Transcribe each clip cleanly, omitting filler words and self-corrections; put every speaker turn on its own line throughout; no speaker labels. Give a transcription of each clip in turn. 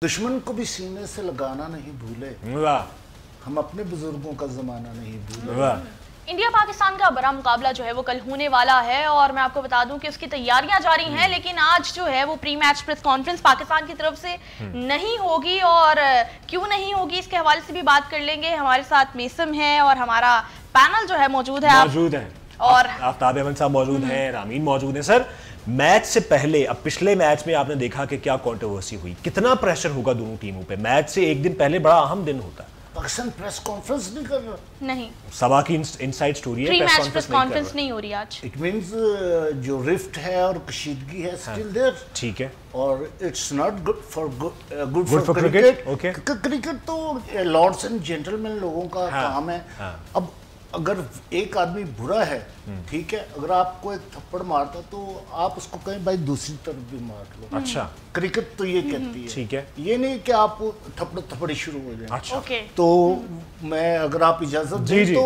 दुश्मन को भी सीने से लगाना नहीं भूले, हम अपने बुजुर्गों का जमाना नहीं भूले।
इंडिया पाकिस्तान का बड़ा मुकाबला जो है वो कल होने वाला है और मैं आपको बता दूं कि उसकी तैयारियां जारी हैं, लेकिन आज जो है वो pre match press conference Pakistan की तरफ से नहीं होगी और क्यों नहीं होगी इसके हवाले से भी बात कर लेंगे। हमारे साथ मेसम है और हमारा पैनल जो है मौजूद है
और आफ्ताब अहमद साहब मौजूद हैं, रामीन मौजूद हैं। सर, मैच से पहले अब पिछले मैच में आपने देखा कि क्या कंट्रोवर्सी हुई, कितना प्रेशर होगा दोनों टीमों पे। मैच से एक दिन पहले बड़ा अहम दिन होता है।
पाकिस्तान प्रेस कॉन्फ्रेंस नहीं कर रहा,
नहीं
सभा की इनसाइड स्टोरी है,
प्रेस कॉन्फ्रेंस नहीं हो रही आज।
इट मींस जो रिफ्ट है और कशीदगी है स्टिल देयर,
ठीक है,
और it's not good for cricket.
Okay,
cricket तो लॉर्ड्स एंड जेंटलमैन लोगों का काम है। अब अगर एक आदमी बुरा है, ठीक है, अगर आपको एक थप्पड़ मारता तो आप उसको कहें भाई दूसरी तरफ भी मार लो।
अच्छा,
क्रिकेट तो ये कहती है,
ठीक है,
ये नहीं कि आप थप्पड़ी शुरू हो जाए।
अच्छा,
तो मैं अगर आप इजाजत दें तो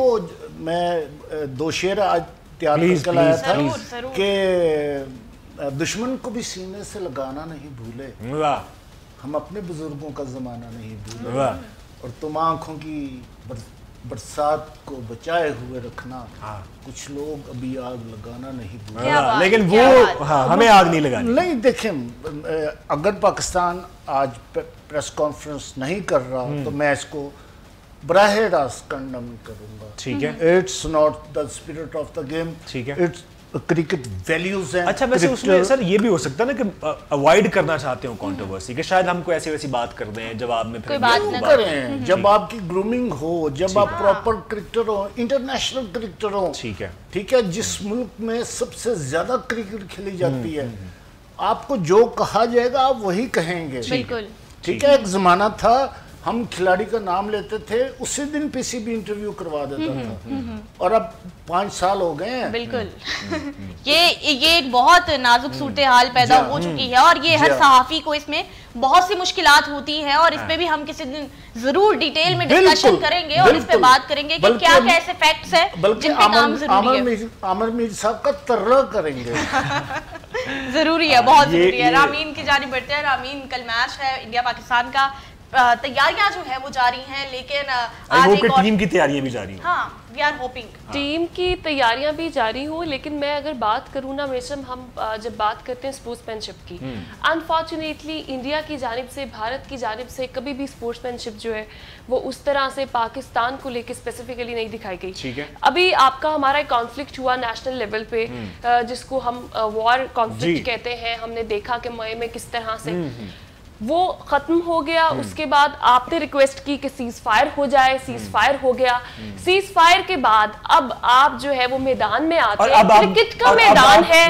मैं दो शेर आज तैयार करके लाया था कि दुश्मन को भी सीने से लगाना नहीं भूले, हम अपने बुजुर्गों का जमाना नहीं भूले, और तुम आंखों की बरसात को बचाए हुए रखना, कुछ लोग अभी आग लगाना नहीं भूले।
लेकिन वो हमें आग नहीं लगानी।
नहीं, देखें, अगर पाकिस्तान आज प्रेस कॉन्फ्रेंस नहीं कर रहा तो मैं इसको बराह रास्त कंडम करूंगा।
ठीक है,
it's not the spirit of the game,
ठीक है,
इट्स क्रिकेट वैल्यूज हैं।
अच्छा, वैसे उसमें सर ये भी हो सकता है ना कि अवॉइड करना चाहते हो कंट्रोवर्सी, कि शायद हमको ऐसी वैसी बात कर दें जवाब में,
कोई बात न
करें। जब आपकी ग्रूमिंग हो, जब आप प्रॉपर क्रिकेटर हो, इंटरनेशनल क्रिकेटर हो,
ठीक है,
ठीक है, जिस मुल्क में सबसे ज्यादा क्रिकेट खेली जाती है, आपको जो कहा जाएगा आप वही कहेंगे।
बिल्कुल,
ठीक है। एक जमाना था हम खिलाड़ी का नाम लेते थे, उसी दिन पीसीबी इंटरव्यू करवा देता था, और अब 5 साल हो गए हैं।
बिल्कुल ये एक बहुत नाजुक सूरत हाल पैदा हो चुकी है और ये हर सहाफी को इसमें बहुत सी मुश्किलात होती है और इस पे भी हम किसी दिन जरूर डिटेल में डिस्कशन करेंगे और इस पे बात करेंगे कि क्या क्या ऐसे फैक्ट्स हैं जिन पे काम जरूरी है।
आमिर मीर साहब का तर्रा करेंगे
जरूरी है, बहुत जरूरी है। रामीन की जानिब बढ़ते हैं। रामीन, कल मैच है इंडिया पाकिस्तान का, तैयारियां जो है वो जारी हैं, लेकिन आज एक
टीम की तैयारियां भी जारी हैं।
हाँ, वी आर होपिंग
टीम की तैयारियां भी जारी हो, लेकिन मैं अगर बात करूँ ना मेशम, हम जब बात करते हैं स्पोर्ट्समैनशिप की, अनफॉर्चुनेटली इंडिया की जानिब से, भारत की जानिब से कभी भी स्पोर्ट्समैनशिप जो है वो उस तरह से पाकिस्तान को लेकर स्पेसिफिकली नहीं दिखाई गई।
ठीक है,
अभी आपका हमारा एक कॉन्फ्लिक्ट हुआ नेशनल लेवल पे, जिसको हम वॉर कॉन्फ्लिक्ट कहते हैं, हमने देखा कि मई में किस तरह से वो खत्म हो गया। उसके बाद आपने रिक्वेस्ट की कि सीज फायर हो जाए, सीज फायर हो गया। सीज फायर के बाद अब आप जो है वो मैदान में आते हैं, क्रिकेट का मैदान है,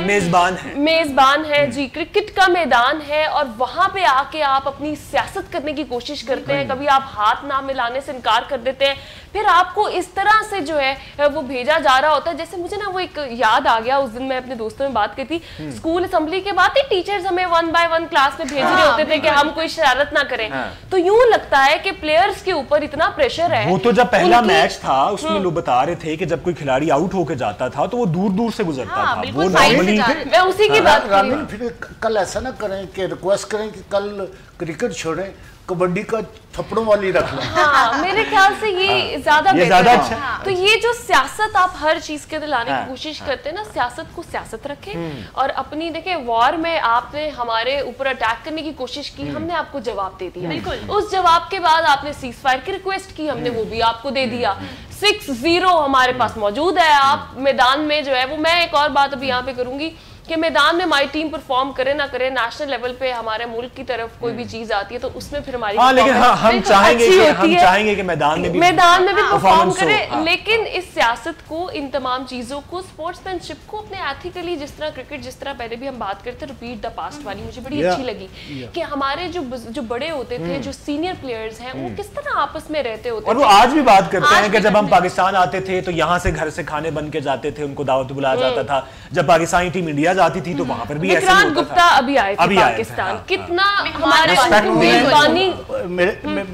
मेजबान है जी, क्रिकेट का मैदान है, और वहां पे आके आप अपनी सियासत करने की कोशिश करते हैं। कभी आप हाथ ना मिलाने से इनकार कर देते हैं, फिर आपको इस तरह से जो है वो भेजा जा रहा होता है। जैसे मुझे ना वो एक याद आ गया, उस दिन मैं अपने दोस्तों में बात की थी, स्कूल असेंबली के बाद ही टीचर्स हमें 1 by 1 क्लास में भेज रहे होते थे कि हम कोई शरारत ना करें। तो यूं लगता है कि प्लेयर्स के ऊपर इतना प्रेशर है।
वो तो जब पहला मैच था उसमें लोग बता रहे थे कि जब कोई खिलाड़ी आउट होके जाता था तो वो दूर दूर से गुजरता था। वो
नॉर्मली मैं उसी की बात कर रही हूं।
फिर कल ऐसा ना करें कि रिक्वेस्ट करें कि कल क्रिकेट छोड़ें, कबड्डी का थप्पड़ों वाली रख लें।
हाँ, मेरे ख्याल से ये ज्यादा अच्छा है। तो ये जो सियासत आप हर चीज के अंदर लाने की कोशिश करते हैं ना, सियासत को सियासत रखें और अपनी, देखिए वॉर में आपने हमारे ऊपर अटैक करने की कोशिश की, हमने आपको जवाब दे दिया। बिल्कुल, उस जवाब के बाद आपने सीज फायर की रिक्वेस्ट की, हमने वो भी आपको दे दिया। 6-0 हमारे पास मौजूद है। आप मैदान में जो है वो, मैं एक और बात अभी यहाँ पे करूंगी कि मैदान में हमारी टीम परफॉर्म करे ना करे, नेशनल लेवल पे हमारे मुल्क की तरफ कोई भी चीज आती है तो उसमें फिर हमारी
लेकिन हम चाहेंगे कि मैदान में भी
परफॉर्म करे। लेकिन इस सियासत को, इन तमाम चीजों को, स्पोर्ट्समैनशिप को अपने एथिकली, जिस तरह क्रिकेट, जिस तरह पहले भी हम बात करते, रिपीट द पास्ट वाली मुझे बड़ी अच्छी लगी कि हमारे जो बड़े होते थे, जो सीनियर प्लेयर्स हैं, वो किस तरह आपस में रहते होते,
और वो आज भी बात करते हैं कि जब हम पाकिस्तान आते थे तो यहाँ से घर से खाने बन के जाते थे, उनको दावत बुलाया जाता था। जब पाकिस्तानी टीम इंडिया जाती थी तो वहां पर भी ऐसे होता
गुप्ता
था।
अभी आए थे पाकिस्तान, कितना हमारे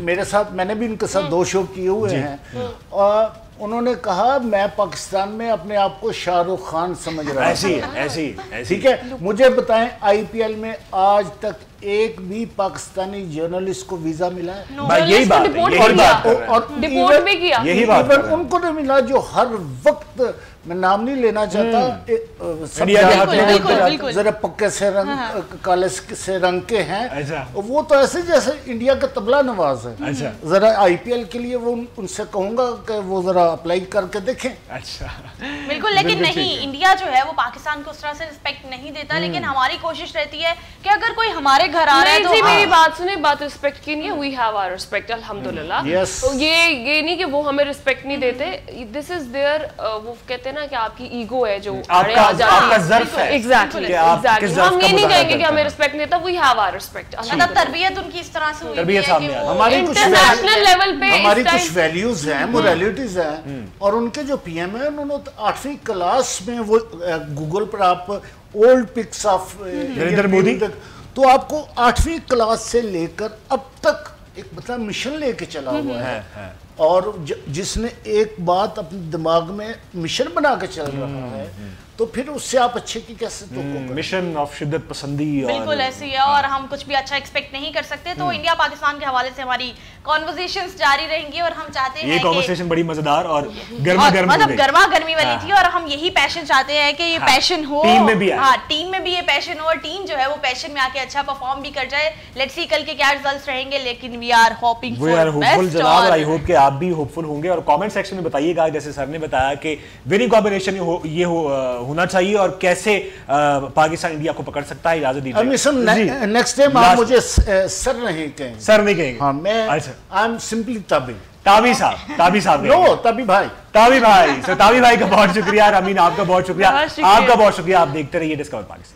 मेरे साथ, मैंने भी उनके साथ 2 शो किए हुए हैं, और उन्होंने कहा मैं पाकिस्तान में अपने आप को शाहरुख खान समझ रहा हूं।
ऐसी
ठीक है, मुझे बताएं आईपीएल में आज तक एक भी पाकिस्तानी जर्नलिस्ट को वीजा मिला है?
यही बात
और
डिपोर्ट भी किया,
यही बात
उनको नहीं मिला जो हर वक्त, मैं नाम नहीं लेना चाहता, जरा पक्के से रंग काले से रंग के हैं, वो तो ऐसे जैसे इंडिया का तबला नवाज है। जरा आईपीएल के लिए वो उनसे कहूंगा कि वो जरा अप्लाई करके देखें।
अच्छा,
बिल्कुल, लेकिन नहीं, इंडिया जो है वो पाकिस्तान को उस तरह से रिस्पेक्ट नहीं देता, लेकिन हमारी कोशिश रहती है कि अगर कोई हमारे घर आ रहा है तो
मेरी बात सुने, बात रिस्पेक्ट की नहीं है, वी हैव आवर रिस्पेक्ट अल्हम्दुलिल्लाह। तो ये नहीं कि वो हमें रिस्पेक्ट नहीं देते, दिस इज देयर, वो कहते हैं ना कि आपकी ईगो है जो
आपका ज़र्फ है।
एग्जैक्टली, हम ये नहीं कहेंगे कि हमें रिस्पेक्ट नहीं देता, वी हैव आवर रिस्पेक्ट।
मतलब तरबियत उनकी इस तरह से हुई है कि
हमारी
इंटरनेशनल लेवल पे
हमारी कुछ वैल्यूज हैं, मोरालिटीज हैं, और उनके जो पीएम है उन्होंने 8वीं क्लास में, वो गूगल पर आप old pics of
Narendra Modi,
तो आपको 8वीं क्लास से लेकर अब तक एक मतलब मिशन लेके चला हुआ है। और जिसने एक बात अपने दिमाग में मिशन बना के चल रहा है, तो फिर उससे आप अच्छे की कैसे
मिशन ऑफ शिद्दत पसंदी,
बिल्कुल ऐसी है, और हम कुछ भी अच्छा एक्सपेक्ट नहीं कर सकते। तो इंडिया पाकिस्तान के हवाले से हमारी कॉन्वर्सेशंस जारी रहेंगी, और हम चाहते हैं
ये कॉन्वर्सेशन बड़ी मजेदार और गर्मा गर्म,
मतलब गर्मा गर्मी वाली थी, और हम यही पैशन चाहते हैं कि ये पैशन हो
टीम में भी,
टीम में भी ये पैशन हो, और टीम जो है वो पैशन में आके अच्छा परफॉर्म भी कर जाए। लेट्स सी कल के क्या रिजल्ट्स रहेंगे, लेकिन we are hoping for best.
जनाब, आई होप कि आप भी होपफुल होंगे, और कमेंट सेक्शन में बताइएगा, जैसे सर ने बताया कि विनिंग कॉम्बिनेशन ये होना चाहिए, और कैसे पाकिस्तान इंडिया को पकड़ सकता है। इजाजत दीजिए,
नेक्स्ट टाइम आप मुझे सर नहीं कहेंगे।
सर नहीं कहेंगे?
हाँ, मैं आई एम सिंपली
ताबी साहब
नो, ताबी भाई
ताबी भाई का बहुत शुक्रिया, रामीन आपका बहुत शुक्रिया, आपका बहुत शुक्रिया। आप देखते रहिए डिस्कवर पाकिस्तान।